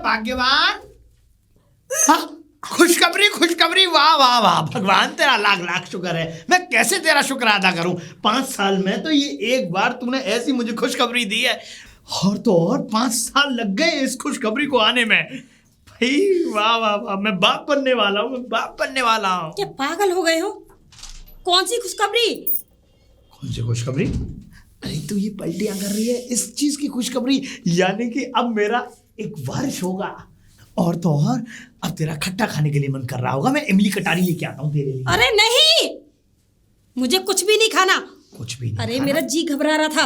भाग्यवान। हाँ, खुशखबरी खुशखबरी, वाह वाह वाह भगवान, तेरा लाख लाख शुक्र है। मैं कैसे तेरा शुक्र अदा करूं। 5 साल में तो ये एक बार तूने ऐसी मुझे खुशखबरी दी है, और तो और 5 साल लग गए इस खुशखबरी को आने में। भाई वाह वाह वाह, मैं बाप बनने वाला हूँ, मैं बाप बनने वाला हूँ। क्या पागल हो गए हो? कौन सी खुशखबरी? कौन सी खुशखबरी? अरे तू ये पलटियां कर रही है, इस चीज की खुशखबरी, यानी कि अब मेरा एक वारिस होगा, और तो और अब तेरा खट्टा खाने के लिए मन कर रहा होगा। मैं इमली कटारी लेके आता हूँ तेरे लिए। अरे नहीं, मुझे कुछ भी नहीं खाना। कुछ भी नहीं अरे खाना? मेरा जी घबरा रहा था।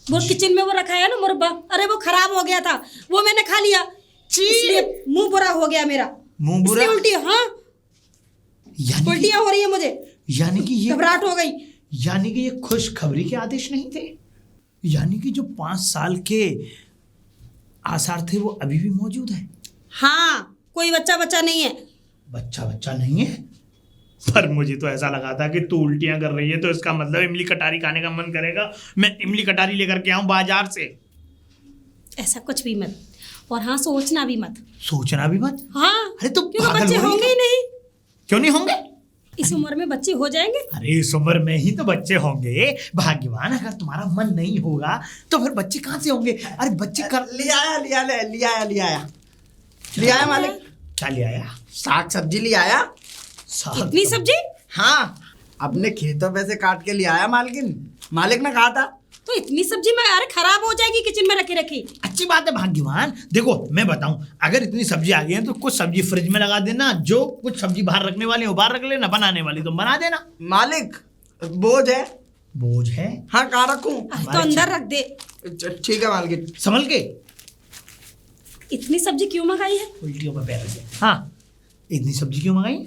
वो किचन में वो रखा है ना मुरब्बा, अरे वो खराब हो गया था, वो मैंने खा लिया, इसलिए मुंह बुरा हो गया मेरा। मुंह बुरा? उल्टी, हाँ, उल्टियां हो रही है मुझे, यानी कि ये घबराहट हो गई। यानी कि ये खुशखबरी के आदेश नहीं थे? यानी कि जो 5 साल के आसार थे वो अभी भी मौजूद है? हाँ, कोई बच्चा नहीं है। बच्चा नहीं है? पर मुझे तो ऐसा लगा था कि तू उल्टियां कर रही है तो इसका मतलब इमली कटारी खाने का मन करेगा। मैं इमली कटारी लेकर के आऊं बाजार से। ऐसा कुछ भी मत, और हाँ, सोचना भी मत। सोचना भी मत? हाँ, अरे तो क्योंकि बच्चे होंगे ही नहीं। क्यों नहीं होंगे? इस उम्र में बच्चे हो जाएंगे। अरे इस उम्र में ही तो बच्चे होंगे भाग्यवान। अगर तुम्हारा मन नहीं होगा तो फिर बच्चे कहाँ से होंगे? अरे बच्चे कर ले आया मालिक। क्या ले आया? साग सब्जी ले आया। इतनी सब्जी? हाँ, अपने खेतों पे से काट के ले आया मालकिन, मालिक ने कहा था। तो इतनी सब्जी में अरे खराब हो जाएगी किचन में रखी रखी। अच्छी बात है भाग्यवान। देखो मैं बताऊं, अगर इतनी सब्जी आ गई है तो कुछ सब्जी फ्रिज में लगा देना, जो कुछ सब्जी बाहर रखने वाली हो बाहर रख लेना, बनाने वाली तो बना देना। मालिक बोझ है। बोझ है? हाँ, कहाँ रखूं? तो अंदर रख दे। ठीक है मालकिन। संभल के। इतनी सब्जी क्यों मंगाई है? उल्टियों में पैर रख गया। हाँ, इतनी सब्जी क्यों मंगाई?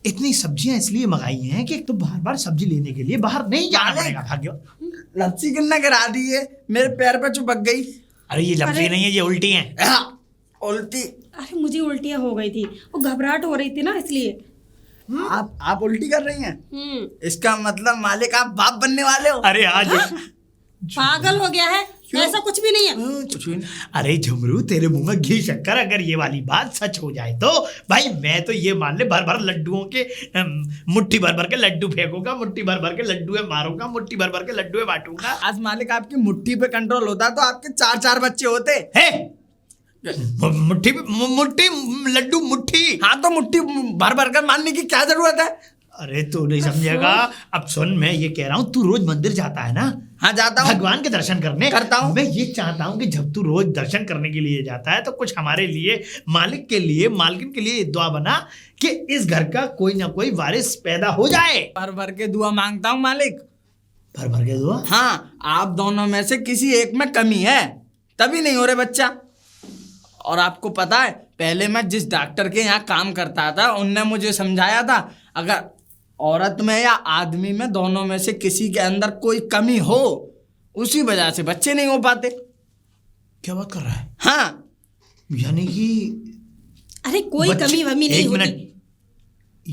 इतनी सब्जियां इसलिए मंगाई हैं कि एक तो बार बार सब्जी लेने के लिए बाहर नहीं जाना पड़ेगा भाग्यवान। लपसी किन्ना करा दी है, मेरे पैर पे चिपक गई। अरे ये लपसी नहीं है, ये उल्टी है। उल्टी? अरे मुझे उल्टियां हो गई थी, वो घबराहट हो रही थी ना, इसलिए। आप उल्टी कर रही हैं? इसका मतलब मालिक आप बाप बनने वाले हो। अरे आज पागल हो गया है? ऐसा कुछ भी नहीं है। कुछ भी नहीं। अरे झुमरू, तेरे मुंह में घी शक्कर, अगर ये वाली बात सच हो जाए तो भाई मैं तो ये मान ले भर भर लड्डुओं के मुट्ठी भर भर के लड्डू फेंकूंगा, मुट्ठी भर भर के लड्डू मारूंगा, मुट्ठी भर भर के लड्डू बांटूंगा। आज मालिक आपकी मुट्ठी पे कंट्रोल होता तो आपके 4-4 बच्चे होते हैं। मुट्ठी मुट्ठी लड्डू मुट्ठी। हाँ, तो मुट्ठी भर भर कर मारने की क्या जरूरत है? अरे तू नहीं समझेगा। अब सुन, मैं ये कह रहा हूँ, तू रोज मंदिर जाता है ना? हाँ, जाता हूँ। भगवान के दर्शन करने करता हूँ। मैं ये चाहता हूँ कि जब तू रोज दर्शन करने के लिए जाता है तो कुछ हमारे लिए, मालिक के लिए, मालकिन के लिए दुआ बना कि इस घर का कोई ना कोई वारिस पैदा हो जाए। भर भर के दुआ मांगता हूँ मालिक। भर भर के दुआ? हाँ, आप दोनों में से किसी एक में कमी है, तभी नहीं हो रहे बच्चा। और आपको पता है, पहले मैं जिस डॉक्टर के यहाँ काम करता था उनने मुझे समझाया था, अगर औरत में या आदमी में, दोनों में से किसी के अंदर कोई कमी हो, उसी वजह से बच्चे नहीं हो पाते। क्या बात कर रहा है? हाँ, यानी कि अरे कोई कमी वमी नहीं होती।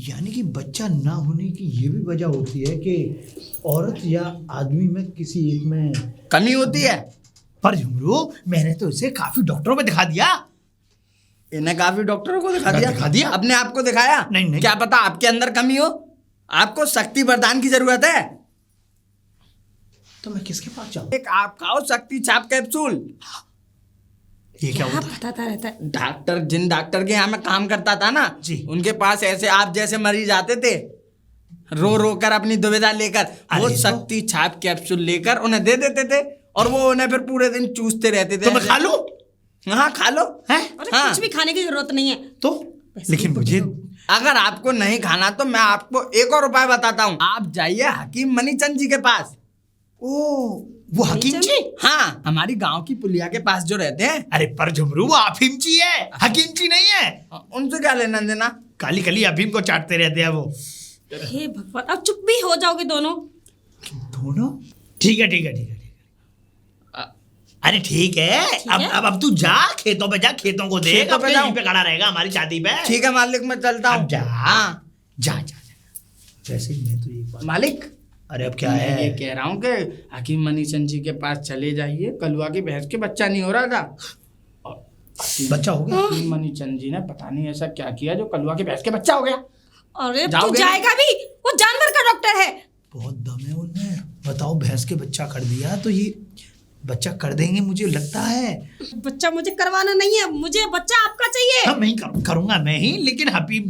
यानी कि बच्चा ना होने की ये भी वजह होती है कि औरत या आदमी में किसी एक में कमी होती है। पर झुमरू, मैंने तो इसे काफी डॉक्टरों पे दिखा दिया। इन्हें काफी डॉक्टरों को दिखा दिया? अपने आप को दिखाया? नहीं। क्या पता आपके अंदर कमी हो। आपको शक्ति वरदान की जरूरत है। तो मैं किसके पास जाऊं? एक आप खाओ शक्ति छाप कैप्सूल। ये क्या होता है? बताता रहता है डॉक्टर, जिन डॉक्टर के यहाँ मैं काम करता था ना जी, उनके पास ऐसे आप जैसे मरीज आते थे, रो रो कर अपनी दुविधा लेकर, वो शक्ति छाप कैप्सूल लेकर उन्हें दे देते थे, और वो उन्हें फिर पूरे दिन चूसते रहते थे। तो मैं खा लूं? हाँ, खा लो। है? हाँ। कुछ भी खाने की जरूरत नहीं है तो, लेकिन मुझे, अगर आपको नहीं खाना तो मैं आपको एक और उपाय बताता हूँ। आप जाइए हकीम मनीचंद जी के पास। ओ, वो हकीम जी? हाँ, हमारी गांव की पुलिया के पास जो रहते हैं। अरे पर झुमरू, वो अफीम जी है, हकीम जी नहीं है। उनसे क्या लेना देना? काली कली अफीम को चाटते रहते हैं वो। हे भगवान, अब चुप भी हो जाओगे दोनों। ठीक है। अरे ठीक है, अब तू जा खेतों पे, जा खेतों को देख, अब यहीं पे खड़ा रहेगा हमारी छाती पे। ठीक है मालिक, मैं चलता हूँ। जा। वैसे ही मैं तो एक बात मालिक, अरे अब क्या है? ये कह रहा हूँ कि हकीम मनीचंद जी के पास चले जाइए, कलुआ की भैंस के बच्चा नहीं हो रहा था, बच्चा हो गया। मनीचंद जी ने पता नहीं ऐसा क्या किया जो कलुआ के भैंस के बच्चा हो गया। अरे तू जाओगे? जाएगा भी, वो जानवर का डॉक्टर है। बहुत दम है उनमें। बताओ, भैंस के बच्चा कर दिया तो ये बच्चा कर देंगे मुझे लगता है। बच्चा मुझे करवाना नहीं है, मुझे बच्चा आपका चाहिए। हाँ, मैं ही करूंगा मैं ही, लेकिन हकीम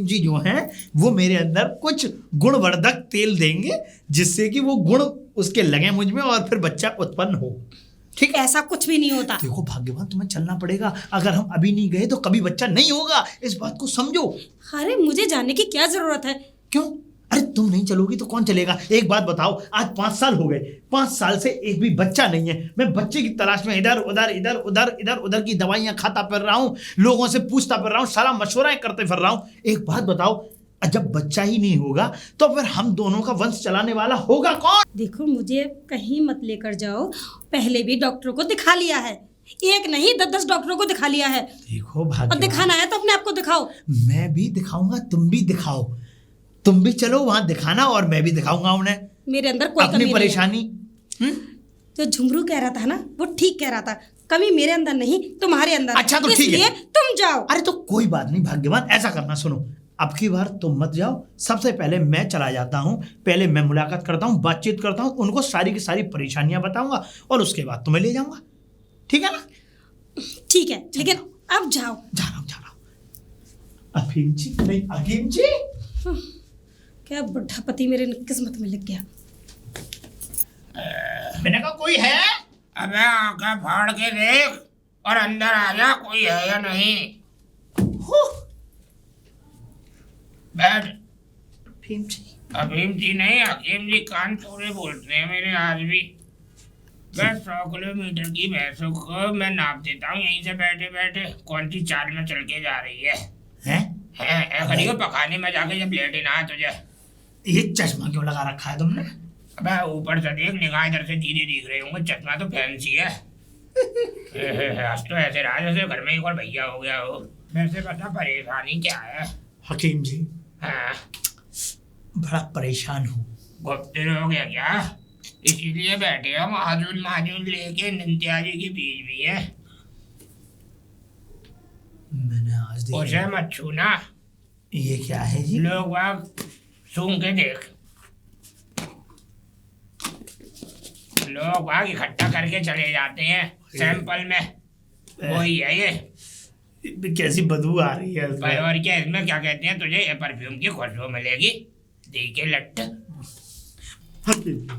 जी जो हैं वो मेरे अंदर कुछ गुणवर्धक तेल देंगे जिससे कि वो गुण उसके लगे मुझ में और फिर बच्चा उत्पन्न हो। ठीक है? ऐसा कुछ भी नहीं होता। देखो भाग्यवान, तुम्हें चलना पड़ेगा। अगर हम अभी नहीं गए तो कभी बच्चा नहीं होगा, इस बात को समझो। अरे मुझे जाने की क्या जरूरत है? क्यों? अरे तुम नहीं चलोगी तो कौन चलेगा? एक बात बताओ, आज 5 साल हो गए, 5 साल से एक भी बच्चा नहीं है। मैं बच्चे की तलाश में इधर उधर की दवाइयां खाता फिर रहा हूँ, लोगों से पूछता फिर रहा हूँ, सारा मशवरा करते फिर रहा हूँ। एक बात बताओ, जब बच्चा ही नहीं होगा तो फिर हम दोनों का वंश चलाने वाला होगा कौन? देखो मुझे कहीं मत लेकर जाओ, पहले भी डॉक्टरों को दिखा लिया है, एक नहीं 10 डॉक्टरों को दिखा लिया है। देखो और भाग्यवान, दिखाना है तो अपने आप को दिखाओ। मैं भी दिखाऊंगा, तुम भी दिखाओ। तुम भी चलो वहां दिखाना और मैं भी दिखाऊंगा उन्हें मेरे अंदर कोई अपनी कमी नहीं है। परेशानी। जो झुमरू कह रहा था ना, वो ठीक कह रहा था, कमी मेरे अंदर नहीं तुम्हारे अंदर। अच्छा तो ठीक है, इसलिए तुम जाओ। अरे तो कोई बात नहीं भाग्यवान, ऐसा करना, सुनो, अब की बार तुम मत जाओ, सबसे पहले मैं चला जाता हूँ। पहले मैं मुलाकात करता हूँ, बातचीत करता हूँ, उनको सारी की सारी परेशानियां बताऊंगा और उसके बाद तुम्हें ले जाऊंगा। ठीक है ना? ठीक है, लेकिन अब जाओ। जा रहा हूँ। अफीम जी नहीं, हकीम जी। क्या बुढ़ा पति मेरे किस्मत में लिख गया। मैंने कहा कोई है? अबे आंखें फाड़ के देख और अंदर आ जा, कोई है या नहीं। बैठ। अफीम जी। अफीम जी नहीं, हकीम जी कान पूरे बोलते हैं मेरे आज भी। मैं 100 किलोमीटर की भैंसों को मैं नाप देता हूँ यहीं से बैठे बैठे, कौन सी चाल में चल के जा रही है। हैं? खड़ी हो पखाने में जाके जब लेटे ना तुझे। ये चश्मा क्यों लगा रखा है तुमने? अबे ऊपर से देख, निगाह इधर से सीधे दिख रहे होंगे, चश्मा तो फैंसी है। आज तो ऐसे रहा जैसे घर में एक और भैया हो गया हो। वैसे बता परेशानी क्या है? हकीम जी, हाँ, बड़ा परेशान हूँ। गुप्त हो गया क्या? इसीलिए बैठे हो माजून लेके नंतिया जी की बीच भी है। मैंने आज देखा। उसे मत छूना। ये क्या है जी? लोग वहाँ सूंघ के देख, लोग वहाँ इकट्ठा करके चले जाते हैं सैंपल में। वही है ये। कैसी बदबू आ रही है इसमें। और क्या इसमें क्या कहते हैं, तुझे ये परफ्यूम की खुशबू मिलेगी। देखे लट्ट। हकीम जी,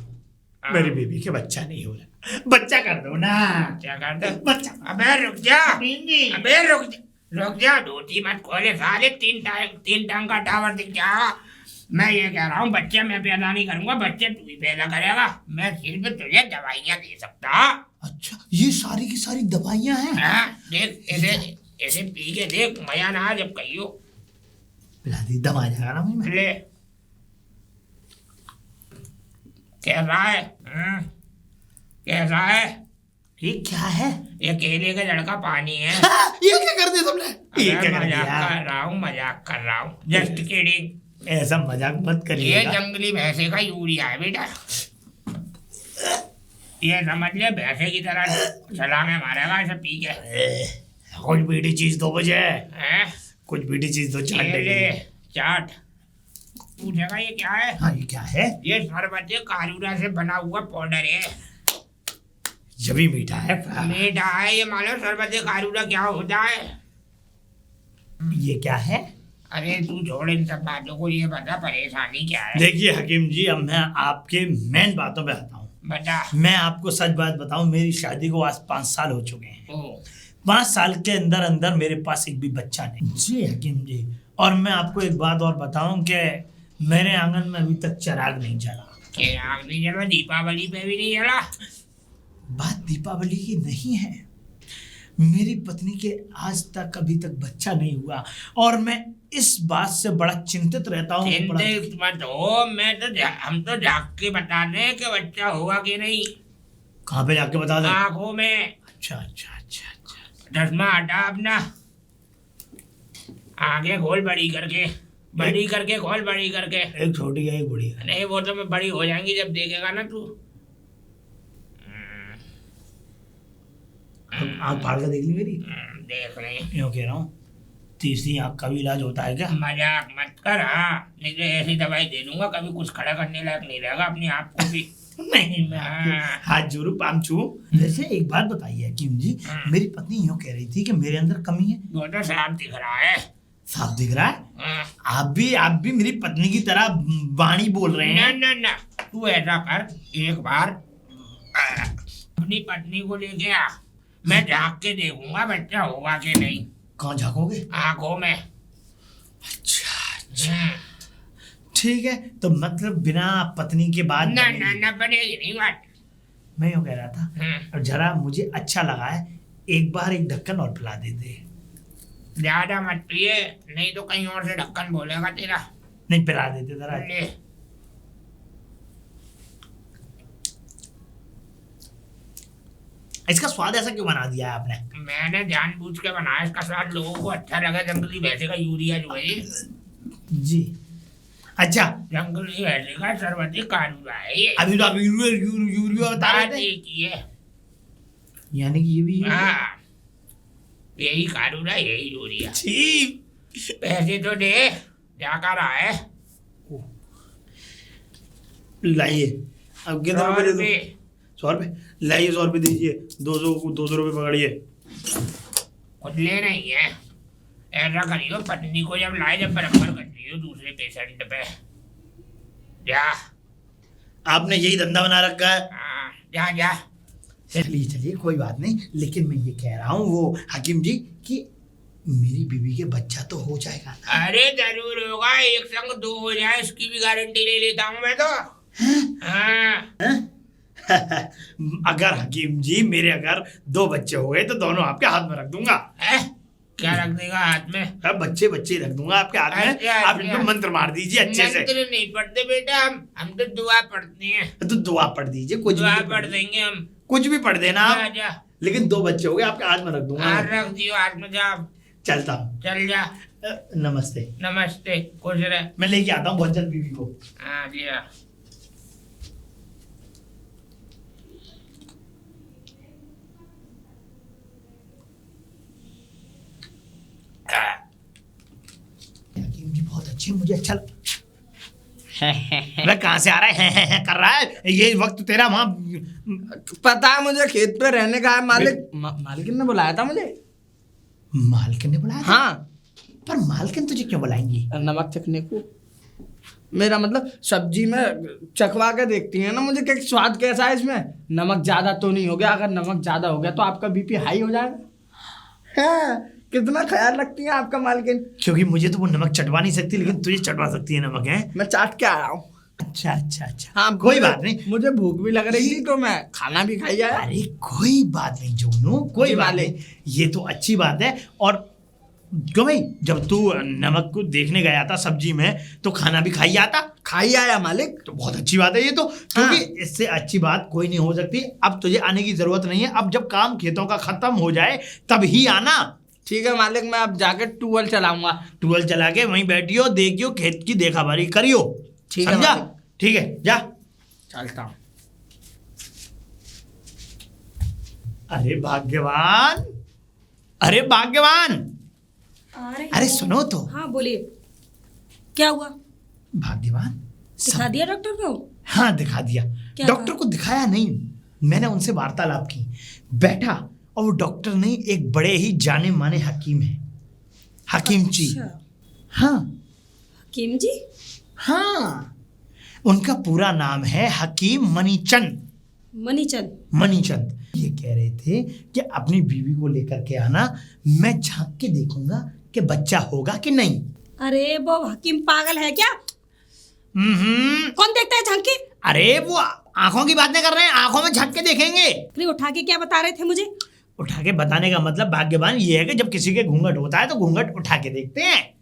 मेरी बेबी के बच्चा नहीं हो रहा, बच्चा कर दो ना। क्या कर दो? बच्चा। अबे रुक जा, हकीम जी। अबे रुक जा, धोती मत खोले साले, तीन टांग का टावर दिख जा। मैं ये कह रहा हूँ, बच्चे मैं पैदा नहीं करूंगा, बच्चे तू ही पैदा करेगा। मैं सिर्फ तुझे दवाइयाँ दे सकता। अच्छा, ये सारी की सारी दवाइयाँ हैं? हाँ, देख ऐसे पी के देख, मजा ना जब कहियो। पिला दी, दम आ जाएगा ना मुझ में। ले, कैसा है? कैसा है? ये क्या है? ये केले का जड़ का पानी है। ये क्या कर दिया तुमने? ये अबे क्या कर मजाक दिया? कर रहा हूँ, जस्ट किडिंग। ऐसा मजाक मत ये करिएगा। जंगली भैंसे का यूरिया है बेटा। ये समझ ले, भैंसे की तरह छलांगे मारेगा ऐसे पी के। कुछ मीठी चीज दो मुझे, हैं? कुछ मीठी चीज दो, ये चाटने ले के लिए। चाट। पूछेगा ये क्या है? हाँ, ये क्या है? ये शरबत काजूरा से बना हुआ पाउडर है। ये भी मीठा है। मीठा है ये, मालूम शरबत काजूरा क्या होता है? ये क्या है? अरे तू छोड़ इन सब बातों को, ये बता परेशानी क्या है? देखिए हकीम जी, अब मैं आपके मेन बातों पे आता हूँ। बता। मैं आपको सच बात बताऊं, मेरी शादी को आज 5 साल हो चुके हैं। ओ, 5 साल के अंदर अंदर मेरे पास एक भी बच्चा नहीं। जी हकीम जी, और मैं आपको एक बात और बताऊं कि मेरे आंगन में अभी तक चिराग नहीं जला। चिराग नहीं जला? दीपावली पे भी नहीं जला? बात दीपावली की नहीं है, मेरी पत्नी के आज तक अभी तक बच्चा नहीं हुआ और मैं इस बात से बड़ा चिंतित रहता हूँ। चिंतित मत हो, हम तो झाँक के बता दें कि बच्चा हुआ कि नहीं। कहाँ पे जाके बता दें? आंखों में। अच्छा अच्छा अच्छा अच्छा। चश्मा हटा अपना, आगे खोल बड़ी करके खोल बड़ी करके। एक छोटी है एक बड़ी है। नहीं, वो तो मैं बड़ी हो जाएंगी जब देखेगा ना तू। आँख फाड़ कर देख ली मेरी? देख रहे यूँ कह रहा हूँ, तीसरी आँख का भी इलाज होता है क्या? मजाक मत कर। हाँ, नहीं तो ऐसी दवाई दे दूंगा, कभी कुछ खड़ा करने लायक नहीं रहेगा अपने आप को भी। नहीं, मैं आपके हाथ जोड़ू, पाम छू। वैसे एक बात बताइए हकीम जी, मेरी पत्नी यूँ कह रही थी कि मेरे अंदर कमी है। वो तो साफ दिख रहा है। साफ दिख रहा है? हाँ। आप भी मेरी पत्नी की तरह वाणी बोल रहे ना हैं। ना ना, तू ऐसा कर, एक बार अपनी पत्नी को लेके आ, मैं झाँक के देखूंगा बच्चा होगा कि नहीं। कहाँ झाँकोगे? आंखों में। अच्छा, ठीक है, तो मतलब बिना पत्नी के बाद ना ना ना, बनेगी नहीं बात। मैं यूँ कह रहा था, और जरा मुझे अच्छा लगा है, एक बार एक ढक्कन और पिला देते। ज्यादा मत पिए, नहीं तो कहीं और से ढक्कन बोलेगा तेरा। नहीं, पिला देते जरा। ले। इसका स्वाद ऐसा क्यों बना दिया है आपने? मैंने जानबूझ के बनाया इसका स्वाद लोगों को अच्छा लगा। जंगली भैंसे का यूरिया जो है ये, जी, अच्छा। जंगली भैंसे का सरबती कानूरा है ये। अभी तो आप यूरिया बता रहे बात थे, एक ही है। यानी कि ये भी हाँ, यही कानूरा यही यूरिया। छी। पैसे तो दे, क्या कर रहा है? लाइए, अब कितने रुपए दे दूं? 100 रुपये। 100 रुपये लाइए, 100 रुपये दीजिए। 200 रुपये पकड़िए। खुद ले नहीं है, ऐसा करियो पत्नी को जब लाए जब बराबर कर दियो दूसरे पेशेंट पे। जा। आपने यही धंधा बना रखा है। हाँ, जा जा। चलिए कोई बात नहीं, लेकिन मैं ये कह रहा हूँ वो हकीम जी कि मेरी बीवी के बच्चा तो हो जाएगा ना? अरे जरूर होगा, एक संग 2 हो जाए इसकी भी गारंटी ले लेता हूँ मैं तो। हाँ। अगर हकीम जी मेरे अगर 2 बच्चे हो गए तो दोनों आपके हाथ में रख दूंगा। है? क्या रख देगा हाथ में? अब बच्चे रख दूंगा आपके हाथ में। अच्छा, आप अच्छा। इनको मंत्र मार दीजिए अच्छे से। मंत्र नहीं पढ़ते बेटा, हम तो दुआ पढ़ते हैं। तो दुआ पढ़ दीजिए, कुछ दुआ भी पढ़ देंगे हम। कुछ भी पढ़ देना जा आप। जा। लेकिन 2 बच्चे हो गए, आपके हाथ में रख दूंगा। हाथ रख दियो, हाथ में जा। चलता हूँ। चल जा। नमस्ते। नमस्ते, खुश रहे। मैं लेके आता हूँ बहुत जल्द बीवी को। हाँ लिया। हकीम जी बहुत अच्छे, मुझे अच्छा मैं कहाँ से आ रहा है कर रहा है ये वक्त तेरा वहाँ। पता है मुझे, खेत पे रहने का है। मालिकिन ने बुलाया था मुझे। मालकिन ने बुलाया था? हाँ, पर मालकिन तुझे क्यों बुलाएंगी? नमक चखने को। मेरा मतलब सब्जी में चखवा के देखती है ना मुझे कि स्वाद कैसा है इसमें। नमक ज्यादा तो नहीं हो गया? अगर नमक ज्यादा हो गया तो आपका बीपी हाई हो जाएगा। हाँ, कितना ख्याल रखती है आपका मालकिन। क्योंकि मुझे तो वो नमक चटवा नहीं सकती, लेकिन तुझे चटवा सकती है नमक। है मैं चाट के आया हूँ। अच्छा अच्छा अच्छा। हाँ, कोई बात नहीं। मुझे भूख भी लग रही थी तो मैं खाना भी खाई आया। अरे कोई बात नहीं जोनू, कोई जी बात मालिक। नहीं, ये तो अच्छी बात है। और क्यों भाई, जब तू नमक को देखने गया था सब्जी में तो खाना भी खाई आता? खाई आया मालिक। तो बहुत अच्छी बात है ये तो, क्योंकि इससे अच्छी बात कोई नहीं हो सकती। अब तुझे आने की जरूरत नहीं है, अब जब काम खेतों का खत्म हो जाए तब ही आना। ठीक है मालिक, मैं अब जाके ट्यूबवेल चलाऊंगा। ट्यूबवेल चला के वहीं बैठियो, देखियो, खेत की देखभाली करियो। ठीक है समझा? मालिक। ठीक है, जा। चलता हूँ। अरे भाग्यवान, अरे भाग्यवान, अरे सुनो तो। हाँ बोलिए, क्या हुआ? भाग्यवान दिखा दिया डॉक्टर को? हाँ दिखा दिया। क्या डॉक्टर कहा? को दिखाया नहीं, मैंने उनसे वार्तालाप की, बैठा, और वो डॉक्टर नहीं, एक बड़े ही जाने माने हकीम है, हकीम जी। अच्छा, हाँ हकीम जी? हाँ, उनका पूरा नाम है हकीम मनीचंद। मनीचंद? मनीचंद। ये कह रहे थे कि अपनी बीवी को लेकर के आना, मैं झांक के देखूंगा कि बच्चा होगा कि नहीं। अरे वो हकीम पागल है क्या? कौन देखता है झांक के? अरे वो आंखों की बातें कर रहे हैं, आंखों में झांक के देखेंगे। अरे उठा के क्या बता रहे थे मुझे? उठा के बताने का मतलब भाग्यवान ये है कि जब किसी के घूंघट होता है तो घूंघट उठा के देखते हैं।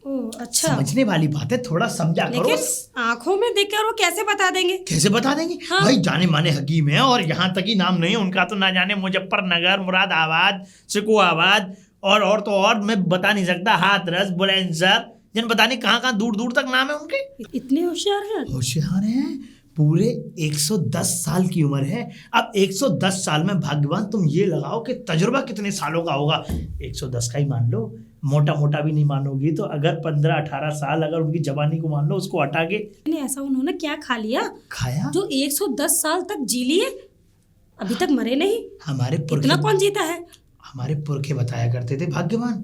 ओह अच्छा, समझने वाली बात है, थोड़ा समझा करो। लेकिन आंखों में देखकर वो कैसे बता देंगे? कैसे बता देंगे? हाँ। भाई जाने माने हकीम है, और यहाँ तक ही नाम नहीं है उनका तो ना जाने मुजफ्फरनगर, मुरादाबाद, सिकुआबाद और तो और मैं बता नहीं सकता, हाथरस, बुलंदशहर, जिन पता नहीं कहाँ कहाँ दूर दूर तक नाम है उनके। इतने होशियार हैं? होशियार हैं, पूरे 110 साल की उम्र है। अब 110 साल में भाग्यवान तुम ये लगाओ कि तजुर्बा कितने सालों का होगा। 110 का ही मान लो, मोटा मोटा भी नहीं मानोगी तो। अगर 15-18 साल अगर उनकी जवानी को मान लो, उसको हटा के। ऐसा उन्होंने क्या खा लिया खाया जो 110 साल तक जी लिए, अभी तक मरे नहीं? हमारे इतना पुरखे, कौन जीता है? हमारे पुरखे बताया करते थे भाग्यवान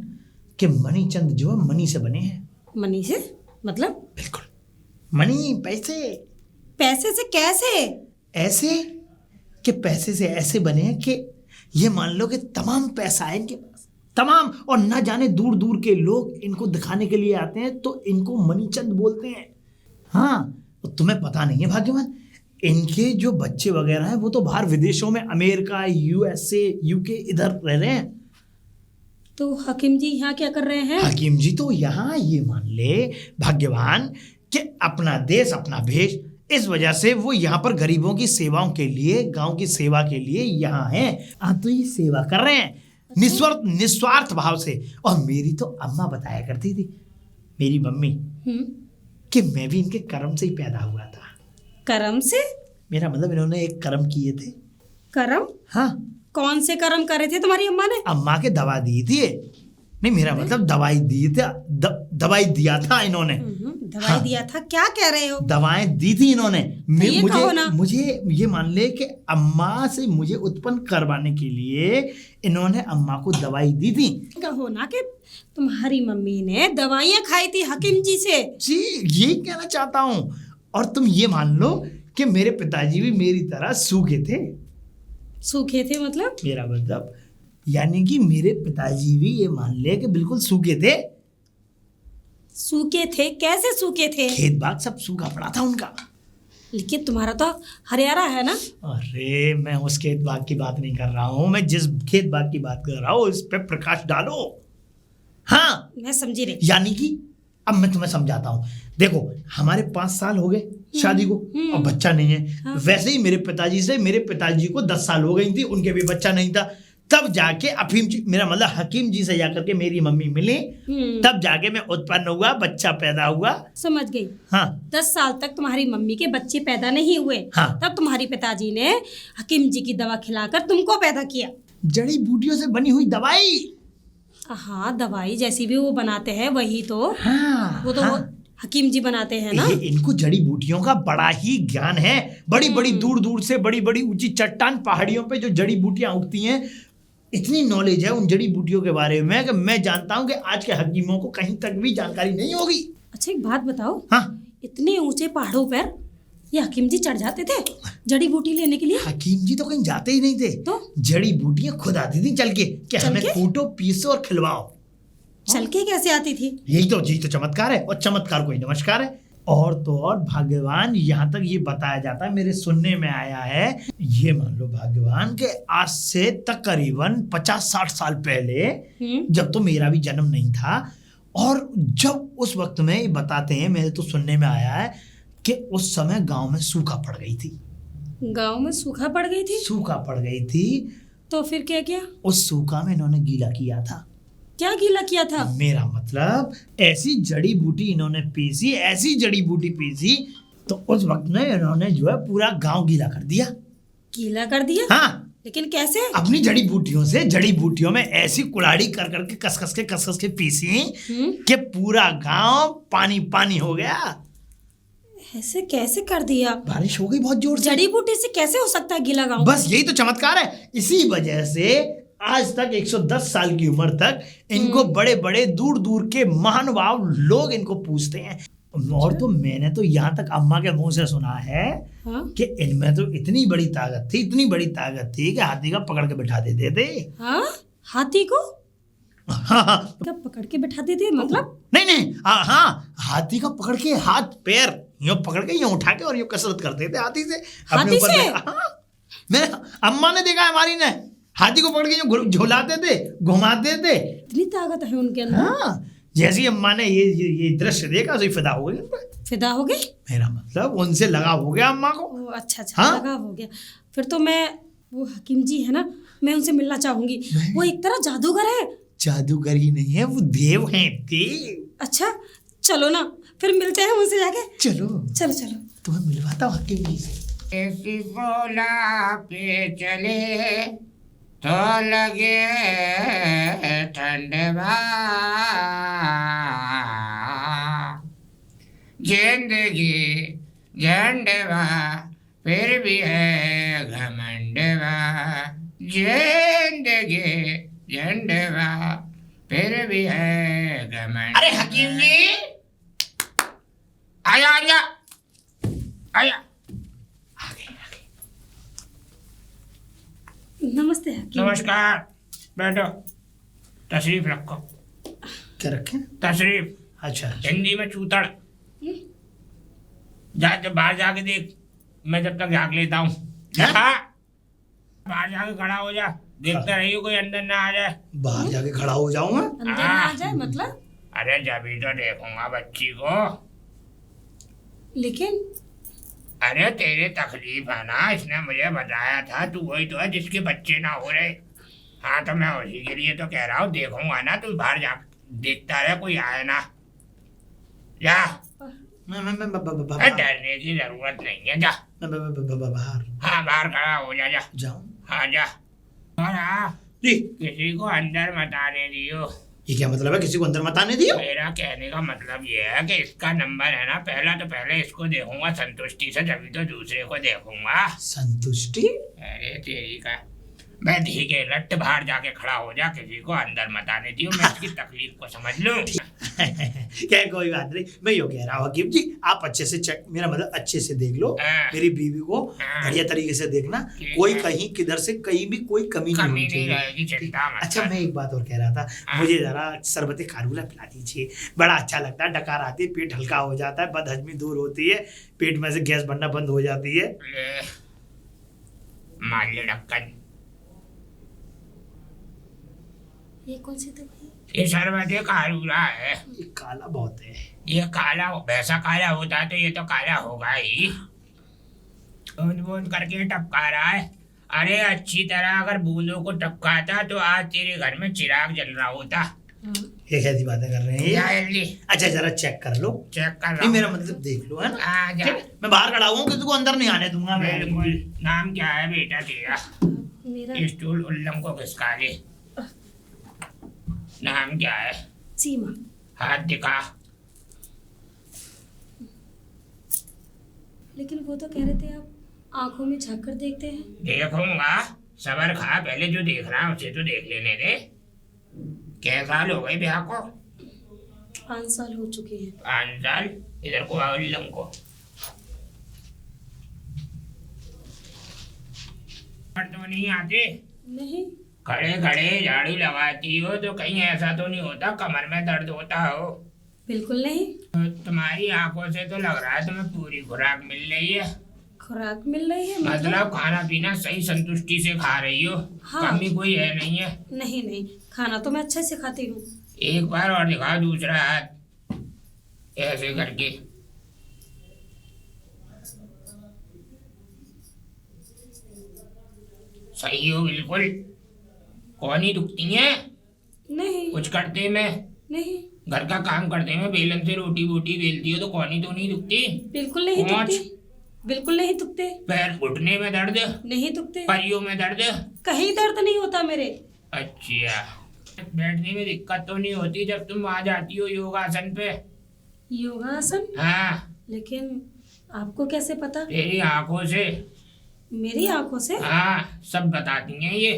कि मणिचंद जो है मणि से बने हैं। मनी से मतलब? बिल्कुल, मणि पैसे। पैसे से कैसे? ऐसे कि पैसे से ऐसे बने हैं कि ये मान लो कि तमाम पैसा है इनके पास, तमाम, और ना जाने दूर दूर के लोग इनको दिखाने के लिए आते हैं तो इनको मणिचंद बोलते हैं। हाँ, तो तुम्हें पता नहीं है भाग्यवान, इनके जो बच्चे वगैरह हैं वो तो बाहर विदेशों में, अमेरिका, USA, UK इधर रह रहे हैं। तो हकीम जी यहाँ क्या कर रहे हैं? हकीम जी तो यहाँ ये मान ले भाग्यवान कि अपना देश अपना भेष, इस वजह से वो यहाँ पर गरीबों की सेवाओं के लिए, गांव की सेवा के लिए यहाँ हैं। तो ये सेवा कर रहे हैं निस्वार्थ भाव से। और मेरी तो अम्मा बताया करती थी, मेरी मम्मी, कि मैं भी इनके कर्म से ही पैदा हुआ था। कर्म से? मेरा मतलब इन्होंने एक कर्म किए थे। कर्म? हाँ। कौन से कर्म करे थे तुम्हारी अम्मा ने? अम्मा के दवा दी थी। नहीं, मेरा मतलब दवाई दी थी, दवाई दिया था इन्होंने। दवाई हाँ। दिया था? क्या कह रहे हो? दवाएं दी थी इन्होंने। ये कहो ना। मुझे ये मान ले कि अम्मा से मुझे उत्पन्न करवाने के लिए इन्होंने अम्मा को दवाई दी थी। कहो ना कि तुम्हारी मम्मी ने दवाइयाँ खाई थी हकीम जी से। जी, यही कहना चाहता हूँ। और तुम ये मान लो कि मेरे पिताजी भी मेरी तरह सूखे थे। सूखे थे मतलब? मेरा मतलब यानी कि मेरे पिताजी भी ये मान ले कि बिल्कुल सूखे थे। सूखे थे? कैसे सूखे थे? खेत बाग सब सूखा पड़ा था उनका। लेकिन तुम्हारा तो हरियाणा है ना? अरे मैं उस खेत बाग की बात नहीं कर रहा हूँ, मैं जिस खेत बाग की बात कर रहा हूँ इस पे प्रकाश डालो। हाँ, मैं समझी रही। यानी कि अब मैं तुम्हें समझाता हूँ। देखो, हमारे 5 साल हो गए शादी को और बच्चा नहीं है। हाँ। वैसे ही मेरे पिताजी को 10 साल हो गई थी, उनके भी बच्चा नहीं था। तब जाके अफीम जी, मेरा मतलब हकीम जी से जाकर के मेरी मम्मी मिली, तब जाके मैं उत्पन्न हुआ, बच्चा पैदा हुआ। समझ गई। हाँ। 10 साल तक तुम्हारी मम्मी के बच्चे पैदा नहीं हुए। हाँ। तब तुम्हारी पिताजी ने हकीम जी की दवा खिलाकर तुमको पैदा किया। जड़ी बूटियों से बनी हुई दवाई। हाँ, दवाई जैसी भी वो बनाते हैं वही तो। हाँ, वो तो हाँ। हकीम जी बनाते हैं ना। ये इनको जड़ी बूटियों का बड़ा ही ज्ञान है। बड़ी बड़ी दूर दूर से, बड़ी बड़ी ऊंची चट्टान पहाड़ियों पे जो जड़ी बूटियां उगती हैं, इतनी नॉलेज है उन जड़ी बूटियों के बारे में कि मैं जानता हूं कि आज के हकीमों को कहीं तक भी जानकारी नहीं होगी। अच्छा, एक बात बताओ। हाँ, इतने ऊंचे पहाड़ों पर ये हकीम जी चढ़ जाते थे जड़ी बूटी लेने के लिए? हकीम जी तो कहीं जाते ही नहीं थे। तो जड़ी बूटियां खुद आती थी चल के कि हमें कूटो, पीसो और खिलवाओ। चल के कैसे आती थी? यही तो चमत्कार है, और चमत्कार को ही नमस्कार है। और तो और भाग्यवान, यहाँ तक ये बताया जाता है, मेरे सुनने में आया है, ये मान लो भाग्यवान के आज से तकरीबन 50-60 साल पहले, जब तो मेरा भी जन्म नहीं था, और जब उस वक्त में ये बताते हैं, मेरे तो सुनने में आया है कि उस समय गांव में सूखा पड़ गई थी। गांव में सूखा पड़ गई थी? सूखा पड़ गई थी। तो फिर क्या किया? उस सूखा में इन्होंने गीला किया था। क्या गीला किया था? मेरा मतलब ऐसी जड़ी बूटी इन्होंने पीसी, ऐसी जड़ी बूटी पीसी, तो उस वक्त में इन्होंने जो है पूरा गांव गीला कर दिया। गीला कर दिया? हाँ, लेकिन कैसे? अपनी जड़ी बूटियों से, जड़ी बूटियों में ऐसी कुल्हाड़ी कर करके कस कस के पीसी कि पूरा गांव पानी पानी हो गया। ऐसे कैसे कर दिया? बारिश हो गई बहुत जोर से। जड़ी बूटी से कैसे हो सकता है गीला गांव? बस यही तो चमत्कार है। इसी वजह से आज तक 110 साल की उम्र तक इनको बड़े बड़े दूर दूर के महानुभाव लोग इनको पूछते हैं। और तो मैंने तो यहाँ तक अम्मा के मुंह से सुना है कि इनमें तो इतनी बड़ी ताकत थी, इतनी बड़ी ताकत थी कि हाथी का पकड़ के बैठा देते थे। हाँ, हाथी को? हाँ, पकड़ के बैठा देते मतलब? नहीं, हाँ, हाथी का पकड़ के हाथ पैर यूं पकड़ के यूं उठा के और यूं कसरत करते थे हाथी से। हाथी से? हाँ, मेरे अम्मा ने देखा है, हमारी ने हाथी को पकड़ के जो झुलाते थे, घुमाते थे। इतनी ताकत है उनके अंदर। हाँ, जैसी अम्मा ने ये दृश्य देखा तो फिदा हो गई। फिदा हो गई? मेरा मतलब उनसे लगाव हो गया अम्मा को। अच्छा, हाँ? लगाव हो गया। फिर तो मैं, वो हकीम जी है ना, मैं उनसे मिलना चाहूंगी। वो एक तरह जादूगर है। जादूगर ही नहीं है, वो देव हैं, देव। अच्छा, चलो ना, फिर मिलते हैं उनसे जाके। चलो चलो चलो। तुम्हें मिलवाता हूँ हकीम जी से। ऐसी बोला पे चले तो लगे ठंडवा, जिंदगी झंडवा फिर भी है घमंडवा, जिंदगी झंडवा फिर भी है घमंड। अरे हकीम जी, आया आया आया। नमस्ते हकीम। नमस्कार, बैठो, तशरीफ रखो। क्या रखें? तशरीफ, अच्छा हिंदी में चूतड़। जा जब बाहर जाके देख, मैं जब तक झाँक लेता हूँ। हैं? बाहर जाके खड़ा हो जा, देखता रहियो कोई अंदर ना आ जाए। बाहर जाके खड़ा हो जाऊं मैं? अंदर ना आ जाए मतलब? अरे जब ही तो देखूंगा बच्ची को। लेकिन अरे तेरे तकलीफ है ना, इसने मुझे बताया था, तू वही तो है जिसके बच्चे ना हो रहे। हाँ तो मैं उसी के लिए तो कह रहा हूँ, देखूंगा ना, तू बाहर जा देखता रहे, कोई आए ना। जा, मैं डरने की जरूरत नहीं है, जा। बाहर हाँ बाहर खड़ा हो जा, जा। जाऊं? हाँ जा। और हाँ, जी, किसी को अंदर मत आने दियो। ये क्या मतलब है, किसी को अंदर मत आने दियो? मेरा कहने का मतलब ये है कि इसका नंबर है ना, पहला तो पहले इसको देखूंगा संतुष्टि से, तभी तो दूसरे को देखूंगा। संतुष्टि? अरे तेरी का, मैं ठीक है, लट बाहर जाके खड़ा हो जा, किसी को अंदर मत आने दियो, मैं इसकी तकलीफ को समझ लूं। क्या कोई बात नहीं, मैं यो कह रहा हूँ हकीम जी, आप अच्छे से चेक, मेरा मतलब अच्छे से देख लो हाँ। मेरी बीवी को, हाँ। बढ़िया तरीके से देखना, ठीक कोई है। कहीं किधर से कहीं भी कोई कमी नहीं कमी होनी नहीं चाहिए। रहेगी, चिंता मत अच्छा कर। मैं एक बात और कह रहा था, हाँ। मुझे जरा शरबत खारूला पिला दीजिए, बड़ा अच्छा लगता है, डकार आती है, पेट हल्का हो जाता है, बदहजमी दूर होती है, पेट में से गैस बनना बंद हो जाती है। ले, मार ले ढक्कन। ये कौन सी दवाई? ये शरबत कारूरा है। ये काला बहुत है। ये काला, वैसा काला होता है तो ये तो काला होगा ही। बूंद बूंद करके टपका रहा है। अरे अच्छी तरह अगर बूंदों को टपकाता तो आज तेरे घर में चिराग जल रहा होता। ये कैसी बातें कर रहे हैं जा ये? जल्दी अच्छा जरा चेक कर लो, चेक कर रहा नहीं हूँ। मेरा मतलब देख लो, है ना? हाँ जा। मैं बाहर खड़ा हुआ हूँ, किसी को अंदर नहीं आने दूंगा मैं। बिल्कुल। नाम क्या है बेटा तेरा? मेरा स्टूल उल्लम को खिसका ले। नाम क्या है? सीमा। हाथ दिखा। लेकिन वो तो कह रहे थे आप आंखों में झांक कर देखते हैं। देखूंगा, सबर खा, पहले जो देख रहा है उसे तो देख लेने दे। क्या साल हो गए ब्याह को? 5 साल हो चुके हैं। 5 साल। इधर को आओ, उल्लम को। पर तो नहीं आते? नहीं। खड़े खड़े झाड़ू लगाती हो तो कहीं ऐसा तो नहीं होता कमर में दर्द होता हो? बिल्कुल नहीं। तो तुम्हारी आंखों से तो लग रहा है तुम्हें पूरी खुराक मिल रही है। खुराक मिल रही है मतलब खाना पीना सही संतुष्टि से खा रही हो? हाँ। कमी कोई है नहीं है? नहीं नहीं, खाना तो मैं अच्छे से खाती हूँ। एक बार और दिखाओ दूसरा हाथ, ऐसे करके। सही हो बिल्कुल। कौनी दुखती है? नहीं कुछ करते में, नहीं, घर का काम करते में बेलन से रोटी वोटी बेलती हो तो कौनी तो नहीं दुखती? बिल्कुल नहीं पाँच। दुखते। बिल्कुल नहीं दुखते। पैर घुटने में दर्द? नहीं दुखते। परियों में दर्द? कहीं दर्द नहीं होता मेरे। अच्छा, बैठने में दिक्कत तो नहीं होती जब तुम आ जाती हो योगासन पे? योगासन? हाँ, लेकिन आपको कैसे पता? तेरी आंखों से। मेरी आंखों से? हाँ, सब बताती हैं ये।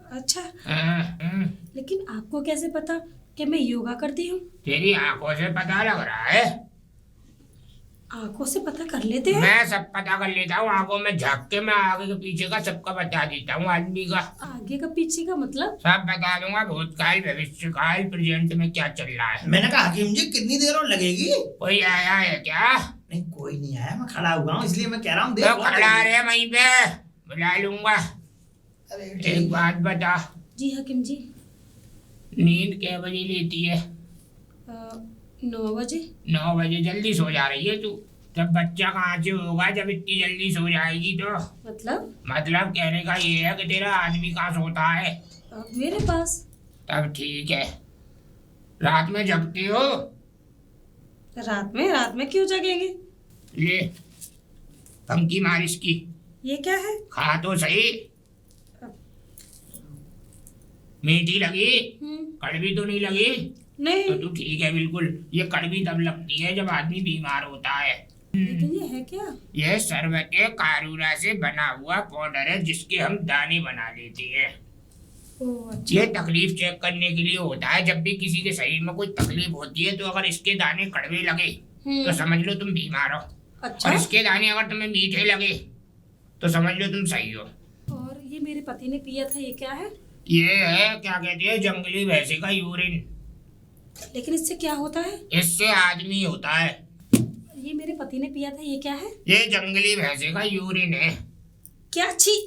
अच्छा, हाँ, लेकिन आपको कैसे पता कि मैं योगा करती हूँ? तेरी आंखों से पता लग रहा है। आंखों से पता कर लेते हैं? मैं सब पता कर लेता हूँ, आंखों में झाँक के मैं आगे के पीछे का सबका बता देता हूँ आदमी का। आगे का पीछे का मतलब? सब बता दूंगा, भूतकाल भविष्यकाल प्रेजेंट में क्या चल रहा है। मैंने कहा हकीम जी कितनी देर और लगेगी? कोई आया है क्या? नहीं कोई नहीं आया, मैं खड़ा हुआ हूँ इसलिए मैं कह रहा हूँ तो देर बहुत खड़ा लगेगी। रहे वहीं पे, बुला लूंगा। अरे एक ठीक। बात बता, जी हकीम जी। नींद कै बजे लेती है? 9 बजे। 9 बजे। जल्दी सो जा रही है तू। तब बच्चा कहाँ से होगा जब इतनी जल्दी सो जाएगी तो? मतलब कहने का ये है कि तेरा आदमी कहाँ सोता है? मेरे पास। तब ठीक है। रात में जगती हो? रात में क्यों जगेंगे? ये थम की मार इसकी, ये क्या है? खा तो सही। मीठी लगी? कड़वी तो नहीं लगी? नहीं। तो तू ठीक है बिल्कुल। ये कड़वी तब लगती है जब आदमी बीमार होता है। लेकिन ये है क्या? यह शरबत कारूरा से बना हुआ पाउडर है जिसके हम दाने बना लेते हैं। ओह अच्छा। ये तकलीफ चेक करने के लिए होता है। जब भी किसी के शरीर में कोई तकलीफ होती है तो अगर इसके दाने कड़वे लगे तो समझ लो तुम बीमार हो, अच्छा। और इसके दाने अगर तुम्हें मीठे लगे तो समझ लो तुम सही हो। और ये मेरे पति ने पिया था, ये क्या है? ये है क्या कहते हैं, जंगली भैंसे का यूरिन। लेकिन इससे क्या होता है? इससे आदमी होता है। ये मेरे पति ने पिया था, ये क्या है? ये जंगली भैंसे का यूरिन है। क्या? छी।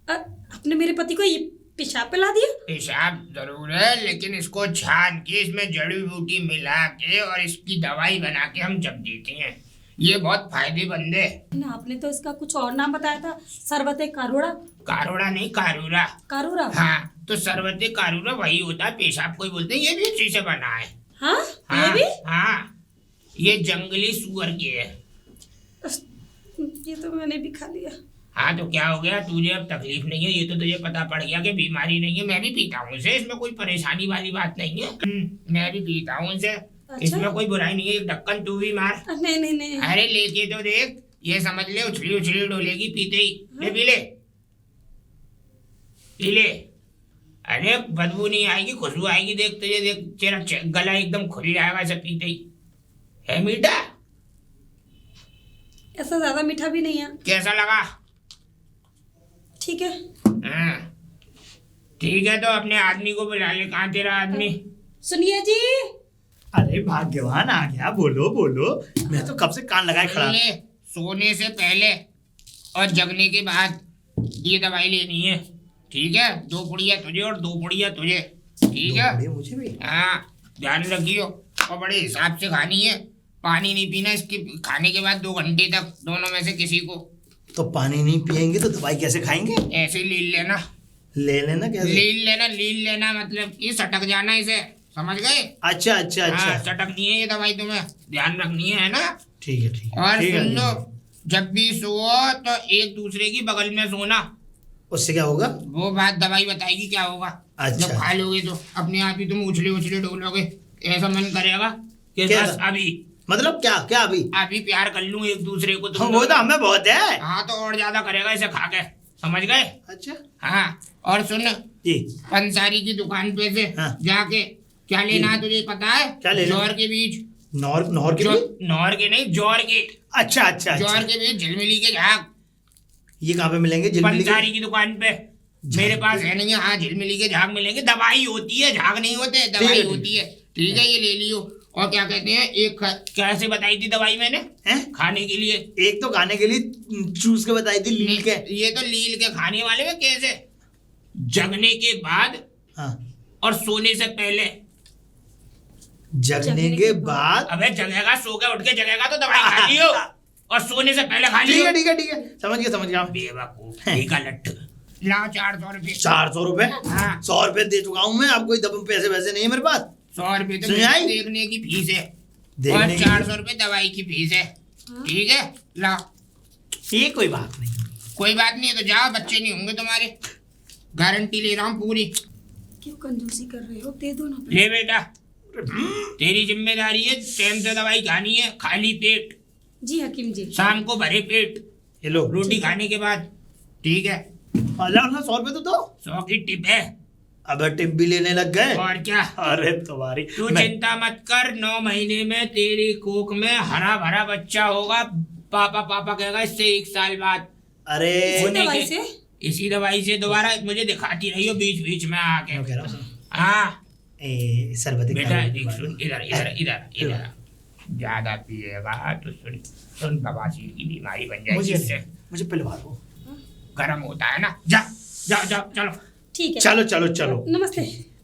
आपने मेरे पति को ये पेशाब पिला दिया? पेशाब जरूर है, लेकिन इसको छान के इसमें जड़ी बूटी मिला के और इसकी दवाई बना के हम जब देते हैं। ये बहुत फायदेमंद है। ना, आपने तो इसका कुछ और नाम बताया था, शरबत कारोड़ा। कारोड़ा नहीं, कारूरा। कारोड़ा? हाँ, तो शरबत कारूरा वही होता है, पेशाब कोई बोलते हैं। ये भी इसी से बना है। हाँ, हाँ, ये भी? हाँ, ये जंगली सुअर की है। ये तो मैंने भी खा लिया। हाँ, तो क्या हो गया, तुझे अब तकलीफ नहीं है? ये तो तुझे पता पड़ गया कि बीमारी नहीं है। मैं भी पीता हूँ इसे, इसमें कोई परेशानी वाली बात नहीं है। मैं भी पीता हूँ इसे। अच्छा? इसमें कोई बुराई नहीं है। एक ढक्कन तू भी मार। नहीं नहीं नहीं। अरे लेके तो देख, ये समझ ले उछली उछली डोलेगी पीते ही। ले पी ले, पी ले। अरे बदबू नहीं आएगी, खुशबू आएगी। देख तुझे, देख तेरा गला एकदम खुल जाएगा इसे पीते ही। है मीठा? ऐसा ज्यादा मीठा भी नहीं है। कैसा लगा? ठीक है। हाँ, ठीक है, तो अपने आदमी को बुला ले। कहाँ तेरा आदमी? सुनिए जी। अरे भाग्यवान आ गया, बोलो बोलो। मैं तो कब से कान लगाए खड़ा। ले, सोने से पहले और जगने के बाद ये दवाई लेनी है, ठीक है? 2 पुड़िया तुझे और 2 पुड़िया तुझे, ठीक है? बड़े मुझे भी। हाँ, ध्यान रखियो और बड़े हिसाब से खानी है। पानी नहीं पीना इसके खाने के बाद 2 घंटे तक, दोनों में से किसी को। तो पानी नहीं पियेंगे तो दवाई कैसे खाएंगे? ऐसे लील लेना। ले लेना कैसे? लील लेना मतलब कि सटक जाना इसे, समझ गए? अच्छा अच्छा हाँ, अच्छा। सटकनी है ये दवाई, तुम्हें ध्यान रखनी है ना? ठीक है ठीक है। और ठीक है, सुन लो, ठीक है। जब भी सो तो एक दूसरे की बगल में सोना। उससे क्या होगा? वो बात दवाई बताएगी क्या होगा। अच्छा। जब खा लोगे तो अपने आप ही तुम उछले उछले डोलोगे। ऐसा मन करेगा कि क्या? बस अभी मतलब क्या क्या अभी? अभी प्यार कर लूं एक दूसरे को। हाँ, वो तो हमें बहुत है। हाँ, तो और ज्यादा करेगा इसे खा के, समझ गए? अच्छा हाँ, और सुन, जी। पंसारी की दुकान पे से हाँ। जाके क्या लेना है तुझे पता है? क्या लेना? जौर के बीज। नौर के लिए? नौर के नहीं, जौर के। अच्छा अच्छा जौर अच्छा। के बीज, झिलमिली के झाग। ये कहाँ पे मिलेंगे? झिलमिली के? पंसारी की दुकान पे। मेरे पास है नहीं है। हाँ, झिलमिली के झाग मिलेंगे। दवाई होती है, झाग नहीं होते, दवाई होती है, ठीक है? ये ले लियो। और क्या कहते हैं, एक कैसे बताई थी दवाई मैंने? हैं? खाने के लिए। एक तो खाने के लिए चूस के बताई थी, लील के। ये तो लील के खाने वाले में कैसे? जगने के बाद हाँ। और सोने से पहले। जगने के बाद? अबे जगेगा, सो के उठ के जगेगा तो दवाई खा लियो, और सोने से पहले खा ठीक लियो। है ठीक है ठीक है, समझ गया। बेवकूफ, ठीक है लट्ठ। लाओ 400 रुपये। 400 रुपए? हाँ। 100 रुपए दे चुका हूँ मैं। अब कोई पैसे वैसे नहीं है मेरे पास। 100 रुपये तो सुनी आई? देखने की फीस है, देखने और की- 400 रुपये दवाई की फीस है, ठीक है? लाओ। ये कोई बात नहीं। कोई बात नहीं है तो जाओ, बच्चे नहीं होंगे तुम्हारे, गारंटी ले रहा हूँ पूरी। क्यों कंजूसी कर रहे हो? दे दो ना। ले बेटा, तेरी जिम्मेदारी है, टाइम से दवाई खानी है, खाली पेट, जी हकीम जी। शाम को भरे पेट, ये लो रोटी खाने के बाद, ठीक है? 100 रुपए तो दो। 100 की टिप है। अब टिप भी लेने लग गए। और क्या? अरे तुम्हारी तू मैं- चिंता मत कर, 9 महीने में तेरी कोख में हरा भरा बच्चा होगा। पापा पापा कहेगा इससे 1 साल बाद। अरे होने दवाई के- से? इसी दवाई से दोबारा मुझे दिखाती रही हो बीच बीच में आके। मैं कह रहा हूँ हाँ शरबत बेटा, देख सुन, इधर इधर इधर इधर। ज्यादा पिएगा तो सुन बवासीर की बीमारी बन जाएगी इससे। मुझे पिलवा दो। गर्म होता है ना। जा जा जा, चलो। ठीक है। चलो चलो चलो। नमस्ते।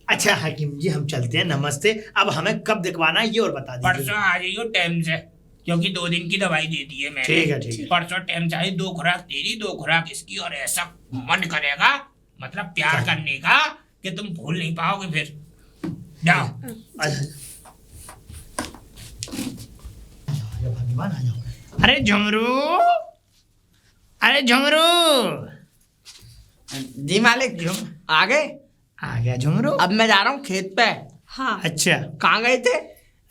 अच्छा हकीम जी, हम चलते हैं। नमस्ते। अब हमें कब दिखवाना है ये और बता दीजिए। परसों आ जाइयो टाइम से, क्योंकि 2 दिन की दवाई दे दी है मैंने। ठीक है ठीक है। परसों टाइम चाहिए, 2 खुराक तेरी 2 खुराक इसकी, और ऐसा मन करेगा मतलब प्यार करने का कि तुम भूल नहीं पाओगे फिर। जाओ। अच्छा भाग्यवान, आ जाओ। अरे झुमरू, अरे झुमरू। जी मालिक, आ गए? आ गया झुमरू। अब मैं जा रहा हूँ खेत पे। हाँ अच्छा, कहाँ गए थे?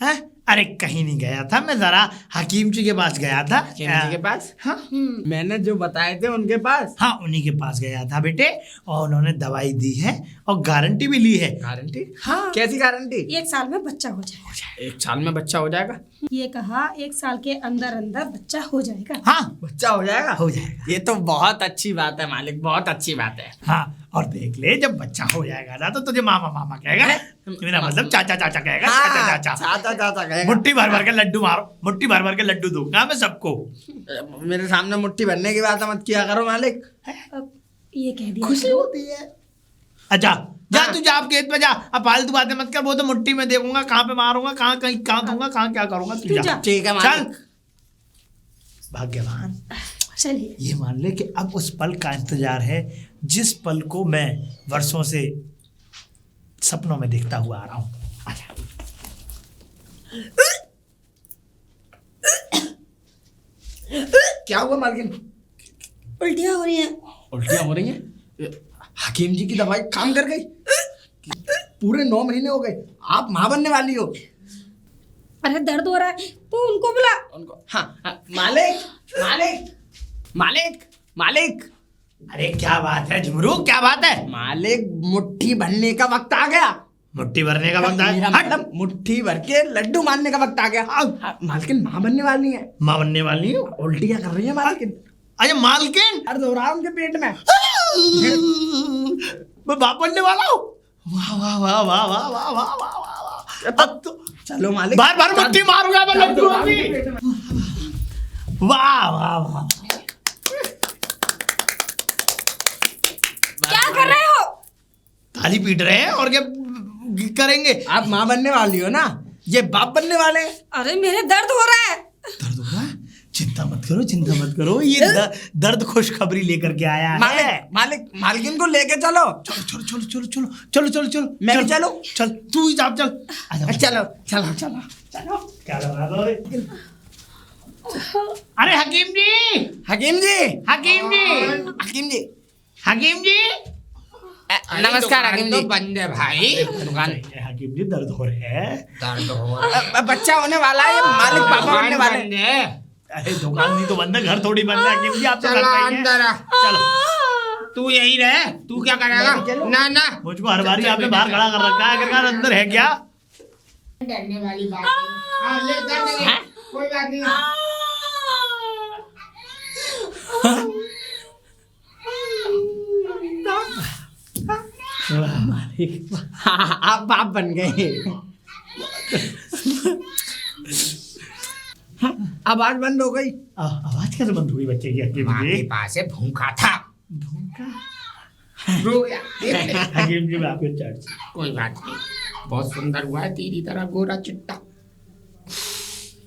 हैं? अरे कहीं नहीं गया था, मैं जरा हकीम जी के पास गया था। हकीम जी के पास? हाँ मैंने जो बताए थे उनके पास। हाँ, उन्हीं के पास गया था बेटे, और उन्होंने दवाई दी है और गारंटी भी ली है। गारंटी? हाँ। कैसी गारंटी? 1 साल में बच्चा हो जाएगा। 1 साल में बच्चा हो जाएगा? ये कहा 1 साल के अंदर अंदर बच्चा हो जाएगा। हाँ, बच्चा हो जाएगा? हो जाएगा। ये तो बहुत अच्छी बात है मालिक, बहुत अच्छी बात है। हाँ, और देख ले, जब बच्चा हो जाएगा ना तो तुझे मामा मामा कहेगा, मेरा मतलब चाचा चाचा कहेगा। चाचा चाचा चाचा कहेगा। मुट्ठी भर भर के लड्डू मारो, मुट्ठी भर भर के लड्डू दूंगा मैं सबको। मेरे सामने मुट्ठी भरने की बात मत किया करो मालिक। अब ये कह दिया खुशी करो। होती है। अच्छा जा, हाँ। तू जा आप खेत पे जा, अब फालतू बातें मत कर। वो तो मुट्ठी में देखूंगा, कहाँ पे मारूंगा, कहाँ कहीं कहाँ दूंगा, कहाँ क्या करूंगा। तू जा। ठीक है चल। मालिक। भाग्यवान, चलिए। ये मान ले कि अब उस पल का इंतजार है जिस पल को मैं वर्षों से सपनों में देखता हुआ आ रहा हूँ। आजा। क्या हुआ मालकिन? उल्टियाँ हो रही हैं। उल्टियाँ हो रही हैं? हकीम जी की दवाई काम कर गई? पूरे 9 महीने हो गए, आप माँ बनने वाली हो। अरे दर्द हो रहा है तो उनको बुला। उनको हाँ, मालिक मालिक मालिक मालिक अरे क्या बात है झुमरू, क्या बात है? मालिक, मुट्ठी भरने का वक्त आ गया। मुट्ठी भरने का वक्त मेरा आया। मतलब मुट्ठी भर के लड्डू मारने का वक्त आ गया। हाँ, मालकिन माँ बनने वाली है। माँ बनने वाली हूँ। उल्टियाँ कर रही है मालकिन। अरे मालकिन, दर्द हो रहा है उनके पेट में। मैं बाप बनने वाला हूँ। वाह वाह वाह वाह वाह वाह वाह वाह वाह। अब तो चलो मालिक, बार बार मुट्ठी मारूंगा मैं लड्डू अभी। वाह वाह वाह। क्या कर रहे हो? ताली पीट रहे हैं और क्या करेंगे? आप माँ बनने वाली हो ना, ये बाप बनने वाले हैं। अरे मेरे दर्द हो रहा है। दर्द हो रहा है? चिंता मत करो, चिंता मत करो, ये दर्द खुशखबरी लेकर के आया है। मालिक मालिक, मालकिन को लेके चलो। चलो चलो चलो चलो चलो चलो चलो चलो। मैं भी चल, चलूं? चल तू ही जा, चल। आजा, चलो चलो चलो चलो। क्या कर रहा था? अरे हकीम जी, हकीम जी, हकीम जी, हकीम जी, हकीम जी। नमस्कार हकीम तो जी। बंद है भाई। दुकान हकीम जी दर्द हो रहे हैं। दर्द हो रहा बच्चा होने वाला है, मालिक पापा बनने वाले हैं। बंद है। अरे दुकान नहीं तो बंद है, घर थोड़ी बंद है। हकीम जी आप तो घर चलो पे ही हैं। अंदर आ। चलो, तू यही रहे, तू क्या करेगा? ना ना, मुझको हर बारी आपने बाहर खड़ा कर रखा है। अगर अंदर है क्या? डरने वाली बात नहीं। हाँ, ले दर्द नहीं, कोई बात नहीं। हाँ, आप बाप बन गए। आवाज बंद हो गई। आवाज कैसे बंद हुई बच्चे की? हकीम माँ के जी, पास है, भूखा था। रो गया। हकीम जी मैं आपके चर्च। कोई बात नहीं, बहुत सुंदर हुआ है, तेरी तरह गोरा चिट्टा।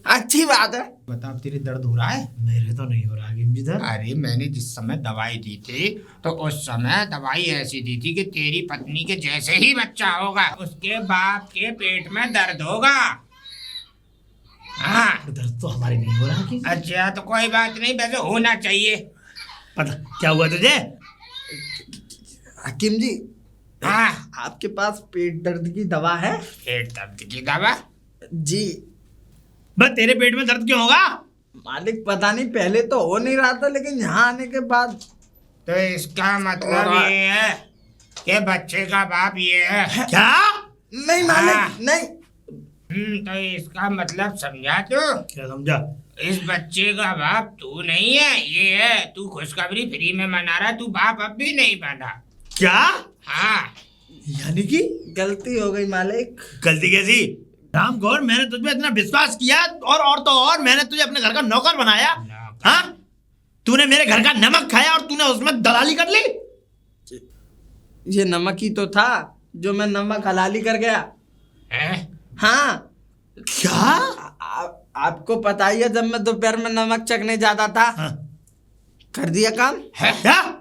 अच्छी बात है। बता, अब तेरे दर्द हो रहा है? मेरे तो नहीं हो रहा हकीम जी दर्द। अरे मैंने जिस समय दवाई दी थी तो उस समय दवाई ऐसी दी थी कि तेरी पत्नी के जैसे ही बच्चा होगा, उसके बाप के पेट में दर्द होगा। हाँ। दर्द तो हमारे नहीं हो रहा हकीम। अच्छा तो कोई बात नहीं, वैसे होना चाहिए। पता क्या हुआ तुझे? हकीम जी, हाँ, आपके पास पेट दर्द की दवा है? पेट दर्द की दवा? जी बस तेरे पेट में दर्द क्यों होगा? मालिक, पता नहीं, पहले तो हो नहीं रहा था, लेकिन यहाँ आने के बाद। तो इसका मतलब ये है कि बच्चे का बाप ये है। क्या? नहीं हाँ। मालिक, नहीं। तो इसका मतलब समझा तू? क्या समझा? इस बच्चे का बाप तू नहीं है, ये है। तू खुशखबरी फ्री में मना रहा, तू बाप अब भी नहीं बना। क्या? हाँ, यानी कि गलती हो गई मालिक। गलती कैसी? राम गौर, मैंने तुझ पे इतना विश्वास किया और तो और मैंने तुझे अपने घर का नौकर बनाया। हाँ, तूने मेरे घर का नमक खाया और तूने उसमें दलाली कर ली। ये नमक ही तो था जो मैं नमक हलाली कर गया। है? हाँ। क्या? आपको पता ही है, जब मैं दोपहर में नमक चखने जाता था, हाँ। कर दिया काम। क्या?